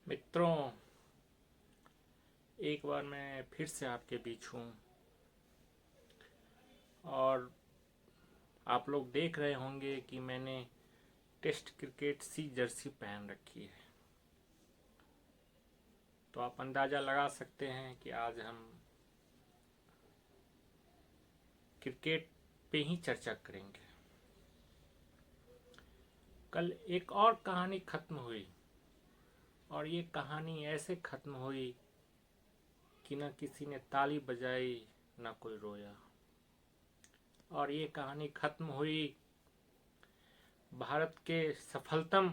मित्रों, एक बार मैं फिर से आपके बीच हूँ और आप लोग देख रहे होंगे कि मैंने टेस्ट क्रिकेट सी जर्सी पहन रखी है। तो आप अंदाज़ा लगा सकते हैं कि आज हम क्रिकेट पे ही चर्चा करेंगे। कल एक और कहानी ख़त्म हुई और ये कहानी ऐसे ख़त्म हुई कि न किसी ने ताली बजाई न कोई रोया। और ये कहानी ख़त्म हुई भारत के सफलतम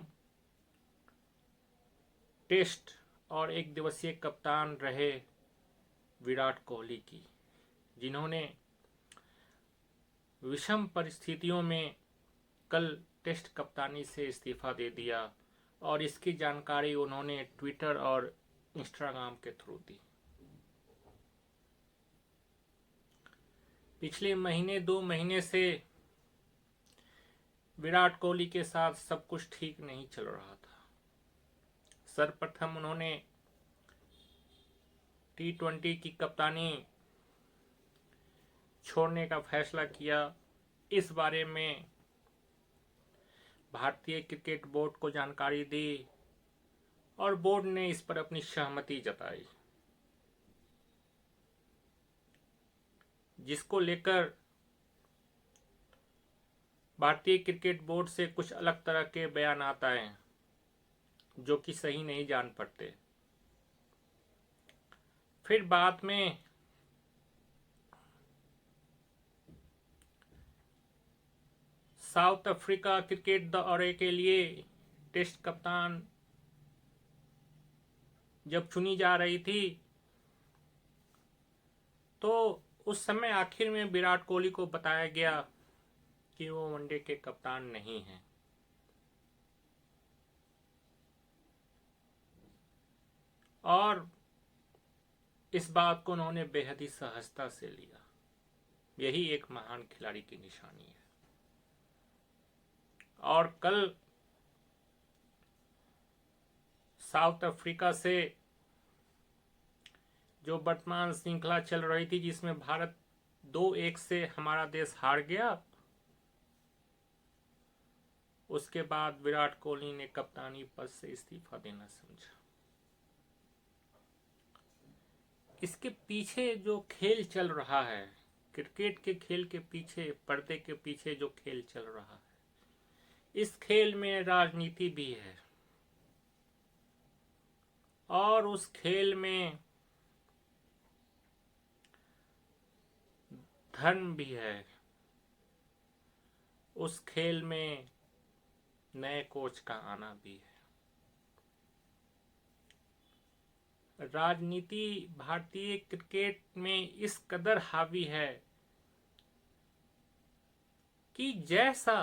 टेस्ट और एक दिवसीय कप्तान रहे विराट कोहली की, जिन्होंने विषम परिस्थितियों में कल टेस्ट कप्तानी से इस्तीफा दे दिया और इसकी जानकारी उन्होंने ट्विटर और इंस्टाग्राम के थ्रू दी। पिछले महीने 2 महीने से विराट कोहली के साथ सब कुछ ठीक नहीं चल रहा था। सर्वप्रथम उन्होंने T20 की कप्तानी छोड़ने का फैसला किया। इस बारे में भारतीय क्रिकेट बोर्ड को जानकारी दी और बोर्ड ने इस पर अपनी सहमति जताई, जिसको लेकर भारतीय क्रिकेट बोर्ड से कुछ अलग तरह के बयान आए जो कि सही नहीं जान पड़ते। फिर बाद में साउथ अफ्रीका क्रिकेट दौरे के लिए टेस्ट कप्तान जब चुनी जा रही थी तो उस समय आखिर में विराट कोहली को बताया गया कि वो वनडे के कप्तान नहीं हैं। और इस बात को उन्होंने बेहद ही सहजता से लिया। यही एक महान खिलाड़ी की निशानी है। और कल साउथ अफ्रीका से जो वर्तमान श्रृंखला चल रही थी, जिसमें भारत 2-1 से हमारा देश हार गया, उसके बाद विराट कोहली ने कप्तानी पद से इस्तीफा देना समझा। इसके पीछे जो खेल चल रहा है, क्रिकेट के खेल के पीछे, पर्दे के पीछे जो खेल चल रहा है, इस खेल में राजनीति भी है और उस खेल में धर्म भी है। उस खेल में नए कोच का आना भी है। राजनीति भारतीय क्रिकेट में इस कदर हावी है कि जैसा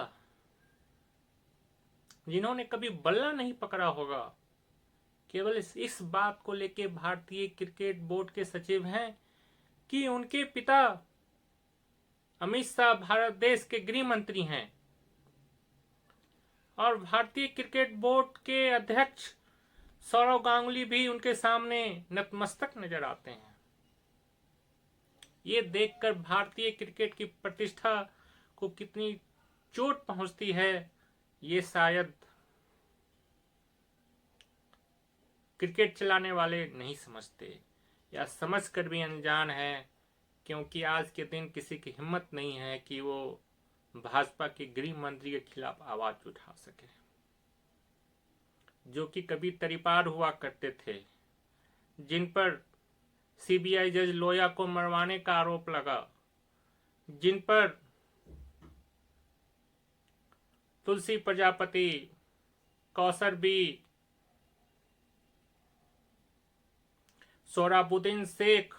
जिन्होंने कभी बल्ला नहीं पकड़ा होगा, केवल इस बात को लेके भारतीय क्रिकेट बोर्ड के सचिव हैं कि उनके पिता अमित शाह भारत देश के गृह मंत्री हैं और भारतीय क्रिकेट बोर्ड के अध्यक्ष सौरव गांगुली भी उनके सामने नतमस्तक नजर आते हैं। ये देखकर भारतीय क्रिकेट की प्रतिष्ठा को कितनी चोट पहुंचती है, ये शायद क्रिकेट चलाने वाले नहीं समझते, या समझ कर भी अनजान है, क्योंकि आज के दिन किसी की हिम्मत नहीं है कि वो भाजपा के गृह मंत्री के खिलाफ आवाज उठा सके, जो कि कभी तरीपार हुआ करते थे, जिन पर सीबीआई जज लोया को मरवाने का आरोप लगा, जिन पर तुलसी प्रजापति, कौसर बी, सोहराबुद्दीन शेख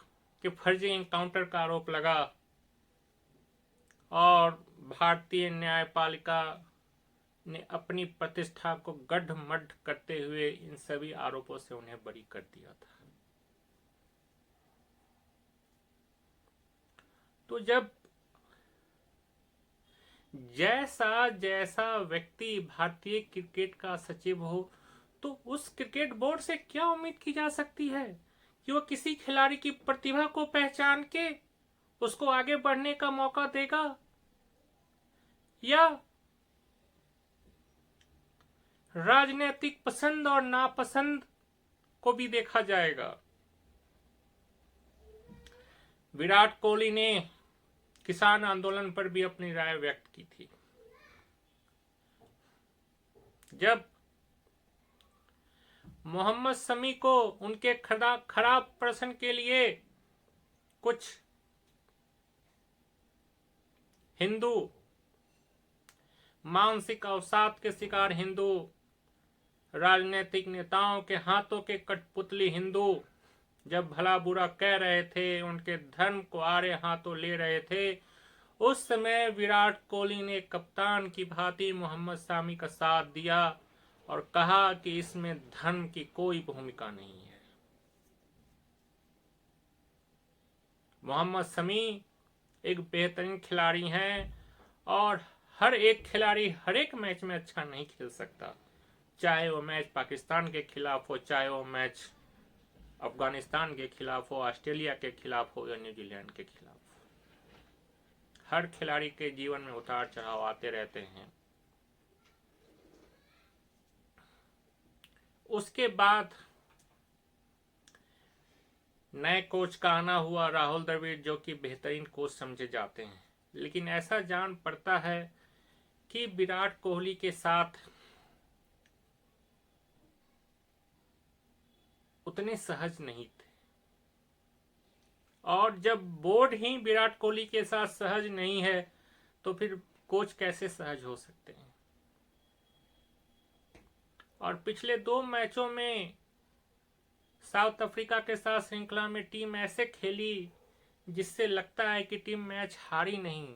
के फर्जी एनकाउंटर का आरोप लगा और भारतीय न्यायपालिका ने अपनी प्रतिष्ठा को गड्ढमड्ढ करते हुए इन सभी आरोपों से उन्हें बरी कर दिया था। तो जब जैसा जैसा व्यक्ति भारतीय क्रिकेट का सचिव हो, तो उस क्रिकेट बोर्ड से क्या उम्मीद की जा सकती है कि वो किसी खिलाड़ी की प्रतिभा को पहचान के उसको आगे बढ़ने का मौका देगा, या राजनीतिक पसंद और नापसंद को भी देखा जाएगा। विराट कोहली ने किसान आंदोलन पर भी अपनी राय व्यक्त की थी। जब मोहम्मद शमी को उनके खराब प्रदर्शन के लिए कुछ हिंदू, मानसिक अवसाद के शिकार हिंदू, राजनीतिक नेताओं के हाथों के कठपुतली हिंदू जब भला बुरा कह रहे थे, उनके धर्म को आड़े हाथों ले रहे थे, उस समय विराट कोहली ने कप्तान की भांति मोहम्मद शमी का साथ दिया और कहा कि इसमें धर्म की कोई भूमिका नहीं है। मोहम्मद शमी एक बेहतरीन खिलाड़ी हैं और हर एक खिलाड़ी हर एक मैच में अच्छा नहीं खेल सकता, चाहे वो मैच पाकिस्तान के खिलाफ हो, चाहे वो मैच अफगानिस्तान के खिलाफ हो, ऑस्ट्रेलिया के खिलाफ हो या न्यूजीलैंड के खिलाफ। हर खिलाड़ी के जीवन में उतार चढ़ाव आते रहते हैं। उसके बाद नए कोच का आना हुआ, राहुल द्रविड़, जो कि बेहतरीन कोच समझे जाते हैं, लेकिन ऐसा जान पड़ता है कि विराट कोहली के साथ उतने सहज नहीं थे। और जब बोर्ड ही विराट कोहली के साथ सहज नहीं है तो फिर कोच कैसे सहज हो सकते हैं। और पिछले 2 मैचों में साउथ अफ्रीका के साथ श्रृंखला में टीम ऐसे खेली जिससे लगता है कि टीम मैच हारी नहीं,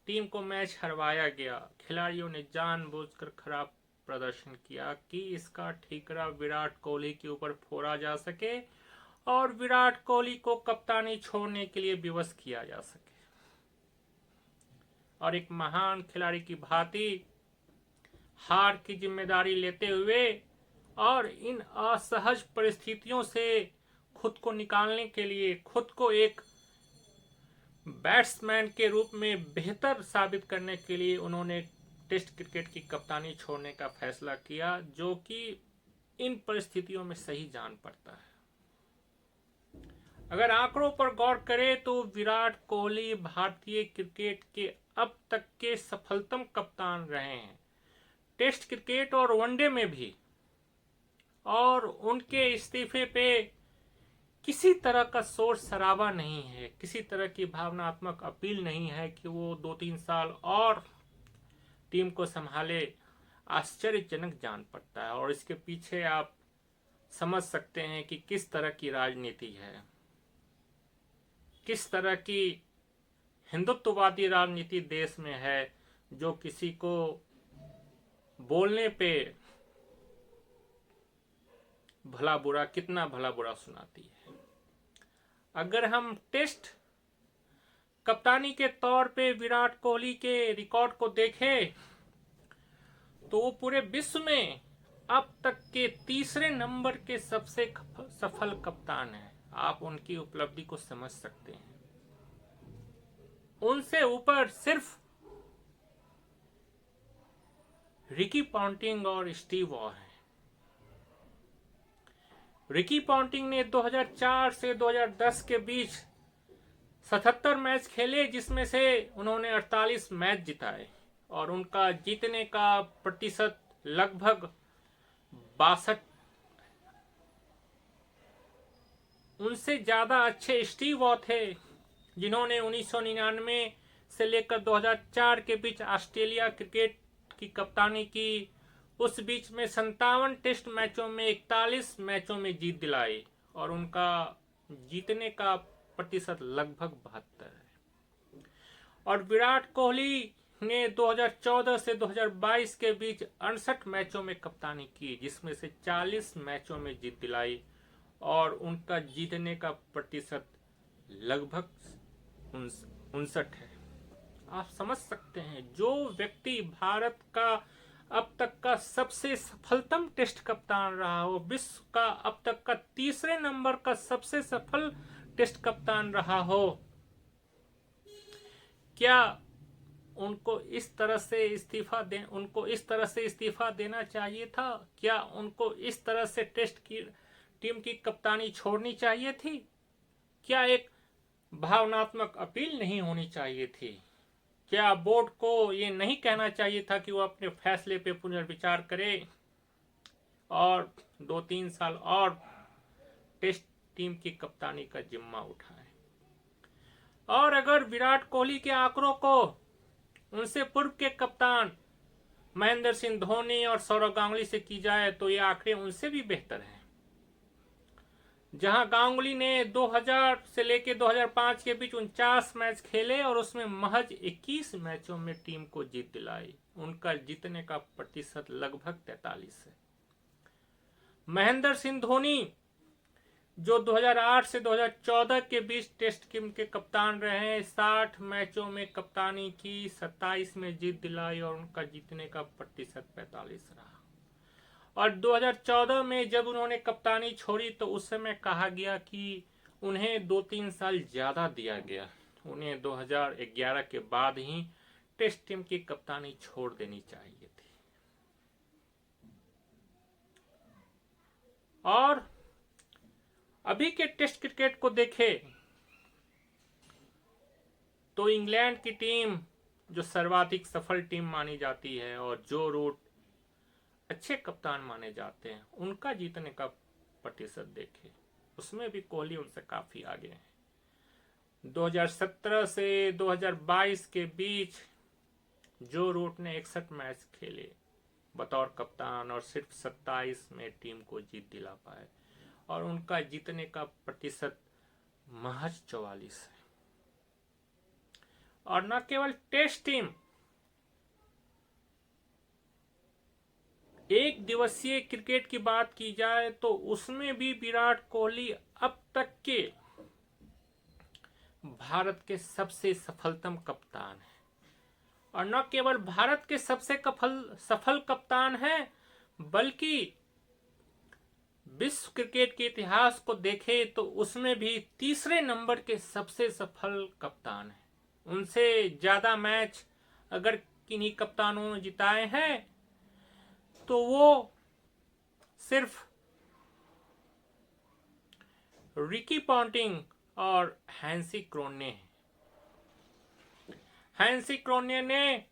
टीम को मैच हरवाया गया। खिलाड़ियों ने जानबूझकर खराब प्रदर्शन किया कि इसका ठीकरा विराट कोहली के ऊपर फोड़ा जा सके और विराट कोहली को कप्तानी छोड़ने के लिए विवश किया जा सके। और एक महान खिलाड़ी की भांति हार की जिम्मेदारी लेते हुए और इन असहज परिस्थितियों से खुद को निकालने के लिए, खुद को एक बैट्समैन के रूप में बेहतर साबित करने के लिए उन्होंने टेस्ट क्रिकेट की कप्तानी छोड़ने का फैसला किया, जो कि इन परिस्थितियों में सही जान पड़ता है। अगर आंकड़ों पर गौर करें तो विराट कोहली भारतीय क्रिकेट के अब तक के सफलतम कप्तान रहे हैं, टेस्ट क्रिकेट और वनडे में भी। और उनके इस्तीफे पे किसी तरह का शोर शराबा नहीं है, किसी तरह की भावनात्मक अपील नहीं है कि वो 2-3 साल और टीम को संभाले। आश्चर्यजनक जान पड़ता है और इसके पीछे आप समझ सकते हैं कि किस तरह की राजनीति है, किस तरह की हिंदुत्ववादी राजनीति देश में है, जो किसी को बोलने पे भला बुरा, कितना भला बुरा सुनाती है। अगर हम टेस्ट कप्तानी के तौर पे विराट कोहली के रिकॉर्ड को देखें तो वो पूरे विश्व में अब तक के 3रे नंबर के सबसे सफल कप्तान हैं। आप उनकी उपलब्धि को समझ सकते हैं। उनसे ऊपर सिर्फ रिकी पॉन्टिंग और स्टीव वॉ हैं। रिकी पॉन्टिंग ने 2004 से 2010 के बीच 77 मैच खेले, जिसमें से उन्होंने 48 मैच जिताए और उनका जीतने का प्रतिशत लगभग 62। उनसे ज्यादा अच्छे स्टीव वॉ थे, जिन्होंने 1999 से लेकर 2004 के बीच ऑस्ट्रेलिया क्रिकेट की कप्तानी की। उस बीच में 57 टेस्ट मैचों में 41 मैचों में जीत दिलाई और उनका जीतने का प्रतिशत लगभग 72 है। और विराट कोहली ने 2014 से 2022 के बीच 68 मैचों में कप्तानी की, जिसमें से 40 मैचों में जीत दिलाई और उनका जीतने का प्रतिशत लगभग 59 है। आप समझ सकते हैं, जो व्यक्ति भारत का अब तक का सबसे सफलतम टेस्ट कप्तान रहा हो, विश्व का अब तक का तीसरे नंबर का सबसे सफल टेस्ट कप्तान रहा हो, क्या उनको इस तरह से इस्तीफा देना चाहिए था? क्या उनको इस तरह से टेस्ट की टीम की कप्तानी छोड़नी चाहिए थी? क्या एक भावनात्मक अपील नहीं होनी चाहिए थी? क्या बोर्ड को ये नहीं कहना चाहिए था कि वो अपने फैसले पे पुनर्विचार करे और 2-3 साल और टेस्ट टीम की कप्तानी का जिम्मा उठाए? और अगर विराट कोहली के आंकड़ों को उनसे पूर्व के कप्तान महेंद्र सिंह धोनी और सौरव गांगुली से की जाए तो ये आंकड़े उनसे भी बेहतर हैं। जहां गांगुली ने 2000 से लेकर 2005 के बीच 49 मैच खेले और उसमें महज 21 मैचों में टीम को जीत दिलाई, उनका जीतने का प्रतिशत लगभग 43 है। महेंद्र सिंह धोनी जो 2008 से 2014 के बीच टेस्ट टीम के कप्तान रहे, 60 मैचों में कप्तानी की, 27 में जीत दिलाई और उनका जीतने का प्रतिशत 45 रहा। और 2014 में जब उन्होंने कप्तानी छोड़ी तो उस समय कहा गया कि उन्हें 2-3 साल ज्यादा दिया गया, उन्हें 2011 के बाद ही टेस्ट टीम की कप्तानी छोड़ देनी चाहिए थी। और अभी के टेस्ट क्रिकेट को देखें तो इंग्लैंड की टीम जो सर्वाधिक सफल टीम मानी जाती है और जो रूट अच्छे कप्तान माने जाते हैं, उनका जीतने का प्रतिशत देखें, उसमें भी कोहली उनसे काफी आगे है। 2017 से 2022 के बीच जो रूट ने 61 मैच खेले बतौर कप्तान और सिर्फ 27 में टीम को जीत दिला पाए और उनका जीतने का प्रतिशत महज 44 है। और न केवल टेस्ट टीम, एक दिवसीय क्रिकेट की बात की जाए तो उसमें भी विराट कोहली अब तक के भारत के सबसे सफलतम कप्तान है। और न केवल भारत के सबसे सफल कप्तान हैं, बल्कि विश्व क्रिकेट के इतिहास को देखें तो उसमें भी तीसरे नंबर के सबसे सफल कप्तान हैं। उनसे ज्यादा मैच अगर किन्हीं कप्तानों ने जिताए हैं तो वो सिर्फ रिकी पॉन्टिंग और हैंसी क्रोन्ये हैं। हैंसी क्रोन्ये ने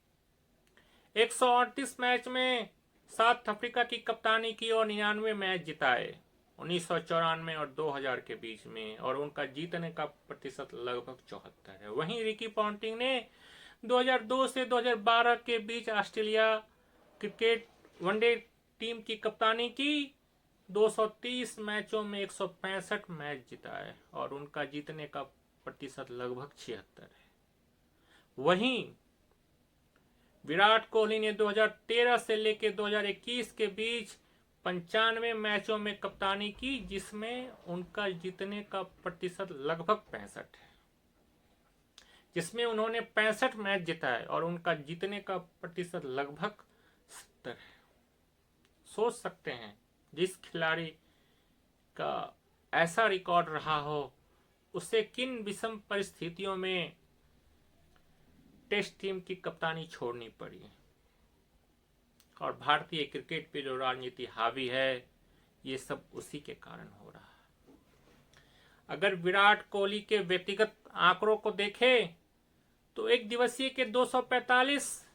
138 मैच में साउथ अफ्रीका की कप्तानी की और 99 मैच जिताए 1994 और 2000 के बीच में, और उनका जीतने का प्रतिशत लगभग 74 है। वहीं रिकी पॉन्टिंग ने 2002 से 2012 के बीच ऑस्ट्रेलिया क्रिकेट वनडे टीम की कप्तानी की, 230 मैचों में 165 मैच जिताए और उनका जीतने का प्रतिशत लगभग 76 है। वहीं विराट कोहली ने 2013 से लेकर 2021 के बीच 95 मैचों में कप्तानी की, जिसमें उनका जीतने का प्रतिशत लगभग 65 है, जिसमें उन्होंने 65 मैच जिताए और उनका जीतने का प्रतिशत लगभग 70 है। सोच सकते हैं जिस खिलाड़ी का ऐसा रिकॉर्ड रहा हो उसे किन विषम परिस्थितियों में टेस्ट टीम की कप्तानी छोड़नी पड़ी। और भारतीय क्रिकेट पे जो राजनीति हावी है, ये सब उसी के कारण हो रहा है। अगर विराट कोहली के व्यक्तिगत आंकड़ों को देखें तो एक दिवसीय के 245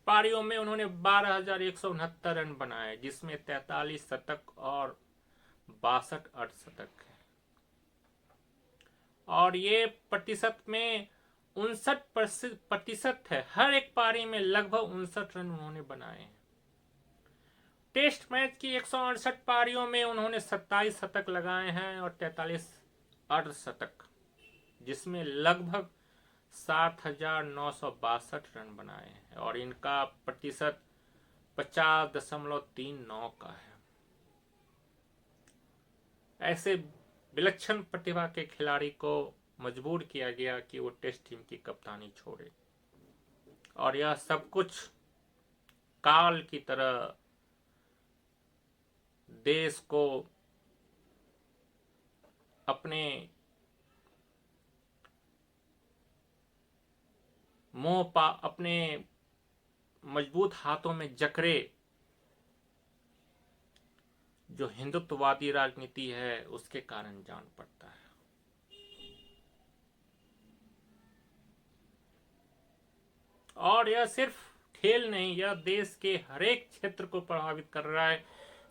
पारियों में उन्होंने 12,169 रन बनाए, जिसमें 43 शतक और 62 अर्धशतक है। और ये प्रतिशत में 59% है। हर एक पारी में लगभग 59 रन उन्होंने बनाए। टेस्ट मैच की 168 पारियों में उन्होंने 27 शतक लगाए हैं और 43 अर्धशतक, जिसमें लगभग 7,962 रन बनाए हैं और इनका प्रतिशत 50.39 का है। ऐसे विलक्षण प्रतिभा के खिलाड़ी को मजबूर किया गया कि वो टेस्ट टीम की कप्तानी छोड़े, और यह सब कुछ काल की तरह देश को अपने अपने मजबूत हाथों में जकड़े जो हिंदुत्ववादी राजनीति है उसके कारण जान पड़ता है। और यह सिर्फ खेल नहीं, यह देश के हर एक क्षेत्र को प्रभावित कर रहा है,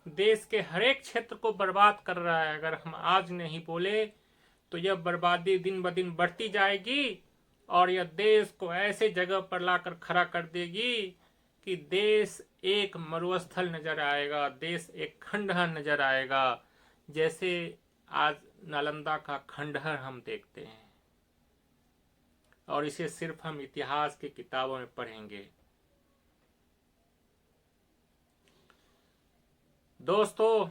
देश के हर एक क्षेत्र को बर्बाद कर रहा है। अगर हम आज नहीं बोले तो यह बर्बादी दिन ब दिन बढ़ती जाएगी और यह देश को ऐसे जगह पर लाकर खड़ा कर देगी कि देश एक मरुस्थल नजर आएगा, देश एक खंडहर नजर आएगा, जैसे आज नालंदा का खंडहर हम देखते हैं। और इसे सिर्फ हम इतिहास की किताबों में पढ़ेंगे। दोस्तों,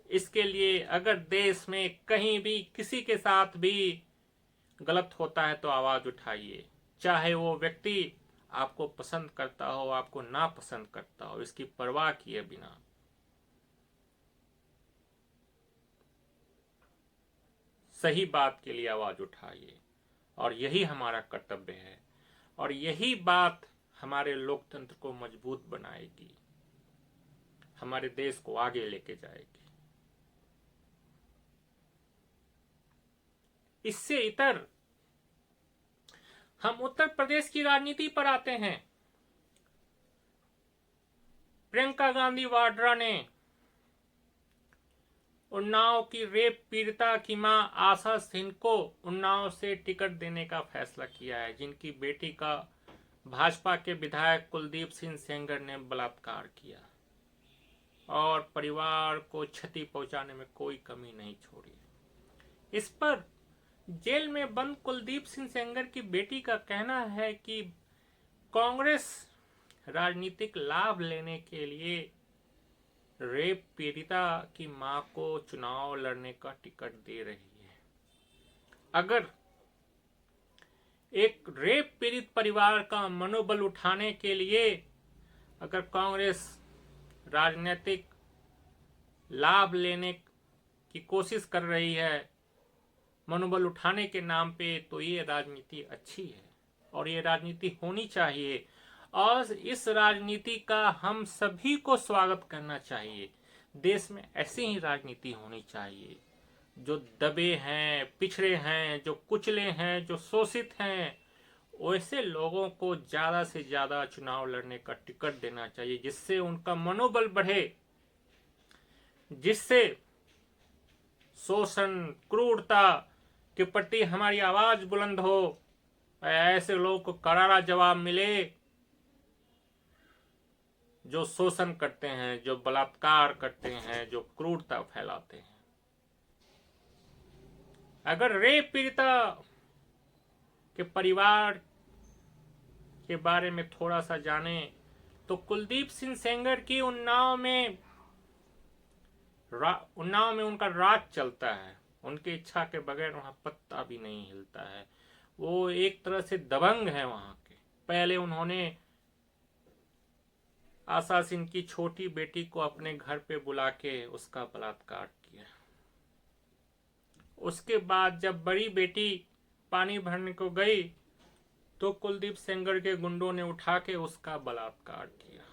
इसके लिए अगर देश में कहीं भी किसी के साथ भी गलत होता है तो आवाज उठाइए, चाहे वो व्यक्ति आपको पसंद करता हो, आपको ना पसंद करता हो, इसकी परवाह किए बिना। सही बात के लिए आवाज उठाइए और यही हमारा कर्तव्य है और यही बात हमारे लोकतंत्र को मजबूत बनाएगी, हमारे देश को आगे लेके जाएगी। इससे इतर हम उत्तर प्रदेश की राजनीति पर आते हैं। प्रियंका गांधी वाड्रा ने उन्नाव की रेप पीड़िता की मां आशा सिंह को उन्नाव से टिकट देने का फैसला किया है, जिनकी बेटी का भाजपा के विधायक कुलदीप सिंह सेंगर ने बलात्कार किया और परिवार को क्षति पहुंचाने में कोई कमी नहीं छोड़ी। इस पर जेल में बंद कुलदीप सिंह सेंगर की बेटी का कहना है कि कांग्रेस राजनीतिक लाभ लेने के लिए रेप पीड़िता की मां को चुनाव लड़ने का टिकट दे रही है। अगर एक रेप पीड़ित परिवार का मनोबल उठाने के लिए अगर कांग्रेस राजनीतिक लाभ लेने की कोशिश कर रही है मनोबल उठाने के नाम पे, तो ये राजनीति अच्छी है और ये राजनीति होनी चाहिए और इस राजनीति का हम सभी को स्वागत करना चाहिए। देश में ऐसी ही राजनीति होनी चाहिए। जो दबे हैं, पिछड़े हैं, जो कुचले हैं, जो शोषित हैं, वैसे लोगों को ज्यादा से ज्यादा चुनाव लड़ने का टिकट देना चाहिए, जिससे उनका मनोबल बढ़े, जिससे शोषण, क्रूरता के प्रति हमारी आवाज बुलंद हो, ऐसे लोगों को करारा जवाब मिले जो शोषण करते हैं, जो बलात्कार करते हैं, जो क्रूरता फैलाते हैं। अगर रेप पीड़िता के परिवार के बारे में थोड़ा सा जाने तो कुलदीप सिंह सेंगर की उन्नाव में उनका राज चलता है। उनकी इच्छा के बगैर वहां पत्ता भी नहीं हिलता है। वो एक तरह से दबंग है वहां के। पहले उन्होंने आशा सिंह की छोटी बेटी को अपने घर पे बुला के उसका बलात्कार किया। उसके बाद जब बड़ी बेटी पानी भरने को गई तो कुलदीप सेंगर के गुंडों ने उठा के उसका बलात्कार किया।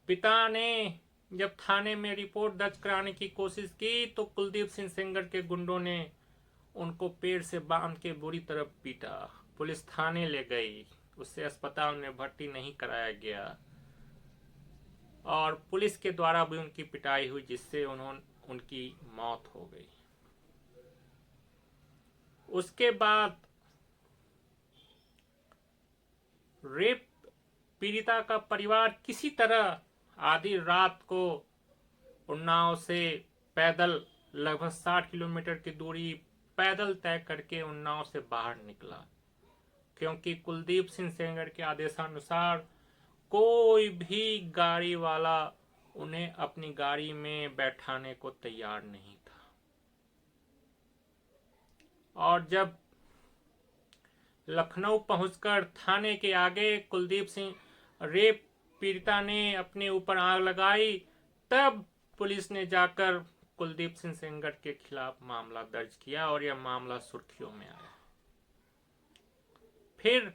पिता ने जब थाने में रिपोर्ट दर्ज कराने की कोशिश की तो कुलदीप सिंह सेंगर के गुंडों ने उनको पेड़ से बांध के बुरी तरह पीटा। पुलिस थाने ले गई, उससे अस्पताल में भर्ती नहीं कराया गया और पुलिस के द्वारा भी उनकी पिटाई हुई, जिससे उनकी मौत हो गई। उसके बाद रेप पीड़िता का परिवार किसी तरह आधी रात को उन्नाव से पैदल लगभग 60 किलोमीटर की दूरी पैदल तय करके उन्नाव से बाहर निकला, क्योंकि कुलदीप सिंह सेंगर के आदेशानुसार कोई भी गाड़ी वाला उन्हें अपनी गाड़ी में बैठाने को तैयार नहीं था। और जब लखनऊ पहुंचकर थाने के आगे कुलदीप सिंह रेप पीड़िता ने अपने ऊपर आग लगाई, तब पुलिस ने जाकर कुलदीप सिंह सेंगर के खिलाफ मामला दर्ज किया और यह मामला सुर्खियों में आया। फिर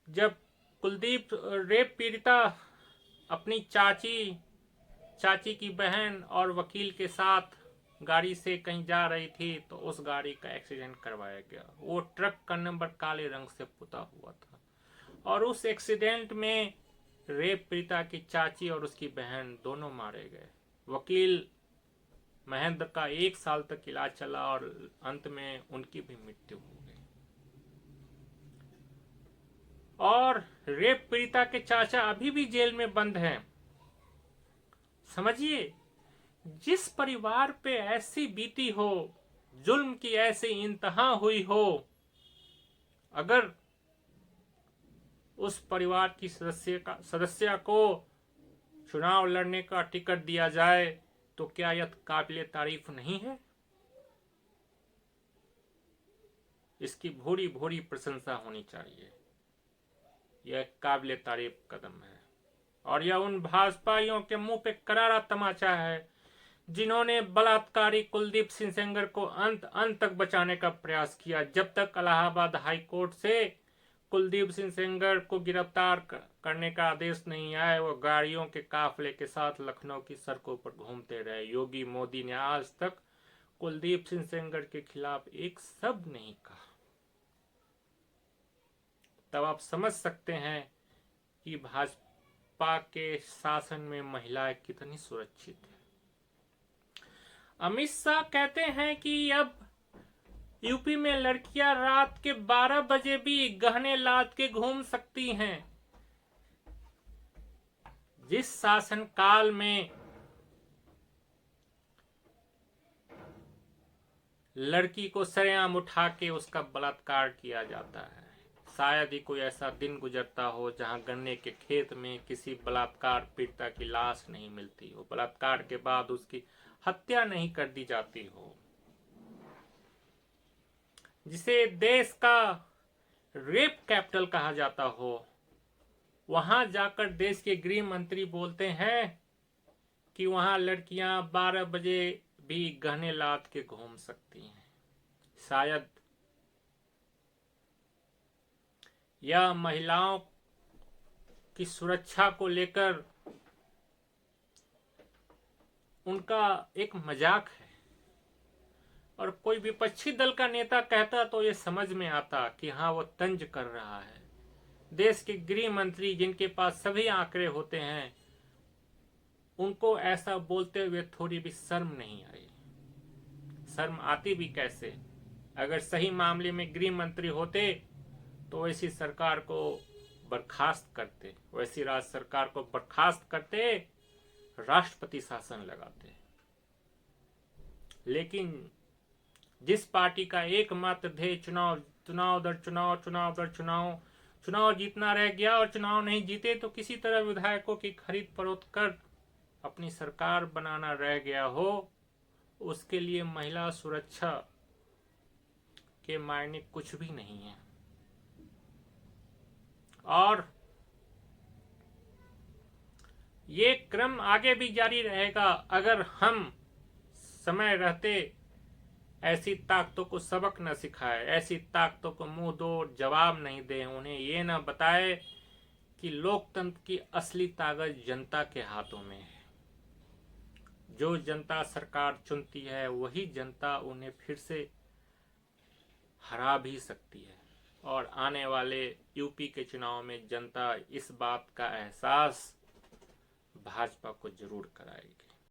जब कुलदीप रेप पीड़िता अपनी चाची की बहन और वकील के साथ गाड़ी से कहीं जा रही थी तो उस गाड़ी का एक्सीडेंट करवाया गया। वो ट्रक का नंबर काले रंग से पुता हुआ था और उस एक्सीडेंट में रेप पीड़िता की चाची और उसकी बहन दोनों मारे गए। वकील महेंद्र का 1 साल तक इलाज चला और अंत में उनकी भी मृत्यु हो गई। और रेप पीड़िता के चाचा अभी भी जेल में बंद हैं। समझिए, जिस परिवार पे ऐसी बीती हो, जुल्म की ऐसी इंतहा हुई हो, अगर उस परिवार की सदस्य को चुनाव लड़ने का टिकट दिया जाए तो क्या यह काबिले तारीफ नहीं है? इसकी भूरी भूरी प्रशंसा होनी चाहिए। यह काबिले तारीफ कदम है और यह उन भाजपाइयों के मुंह पे करारा तमाचा है जिन्होंने बलात्कारी कुलदीप सिंह सेंगर को अंत तक बचाने का प्रयास किया। जब तक इलाहाबाद हाई कोर्ट से कुलदीप सिंह सेंगर को गिरफ्तार करने का आदेश नहीं आया, वो गाड़ियों के काफले के साथ लखनऊ की सड़कों पर घूमते रहे। योगी मोदी ने आज तक कुलदीप सिंह सेंगर के खिलाफ एक शब्द नहीं कहा। तब आप समझ सकते हैं कि भाजपा के शासन में महिलाएं कितनी सुरक्षित है। अमित शाह कहते हैं कि अब यूपी में लड़कियां रात के 12 बजे भी गहने लाद के घूम सकती हैं। जिस शासन काल में लड़की को सरेआम उठा के उसका बलात्कार किया जाता है, शायद ही कोई ऐसा दिन गुजरता हो जहां गन्ने के खेत में किसी बलात्कार पीड़िता की लाश नहीं मिलती हो, बलात्कार के बाद उसकी हत्या नहीं कर दी जाती हो। जिसे देश का रेप कैपिटल कहा जाता हो, वहां जाकर देश के गृह मंत्री बोलते हैं कि वहां लड़कियां 12 बजे भी गहने लाद के घूम सकती हैं। शायद यह महिलाओं की सुरक्षा को लेकर उनका एक मजाक है और कोई विपक्षी दल का नेता कहता तो ये समझ में आता कि हाँ, वो तंज कर रहा है। देश के गृह मंत्री जिनके पास सभी आंकड़े होते हैं, उनको ऐसा बोलते हुए थोड़ी भी शर्म नहीं आई। शर्म आती भी कैसे? अगर सही मामले में गृह मंत्री होते तो वैसी सरकार को बर्खास्त करते, वैसी राज्य सरकार को बर्खास्त करते, राष्ट्रपति शासन लगाते। लेकिन जिस पार्टी का एकमात्र ध्येय चुनाव जीतना रह गया और चुनाव नहीं जीते तो किसी तरह विधायकों की खरीद फरोख्त कर अपनी सरकार बनाना रह गया हो, उसके लिए महिला सुरक्षा के मायने कुछ भी नहीं है। और ये क्रम आगे भी जारी रहेगा अगर हम समय रहते ऐसी ताकतों को सबक न सिखाए, ऐसी ताकतों को मुंह दो जवाब नहीं दे, उन्हें ये न बताए कि लोकतंत्र की असली ताकत जनता के हाथों में है। जो जनता सरकार चुनती है वही जनता उन्हें फिर से हरा भी सकती है और आने वाले यूपी के चुनाव में जनता इस बात का एहसास भाजपा को जरूर कराएगी।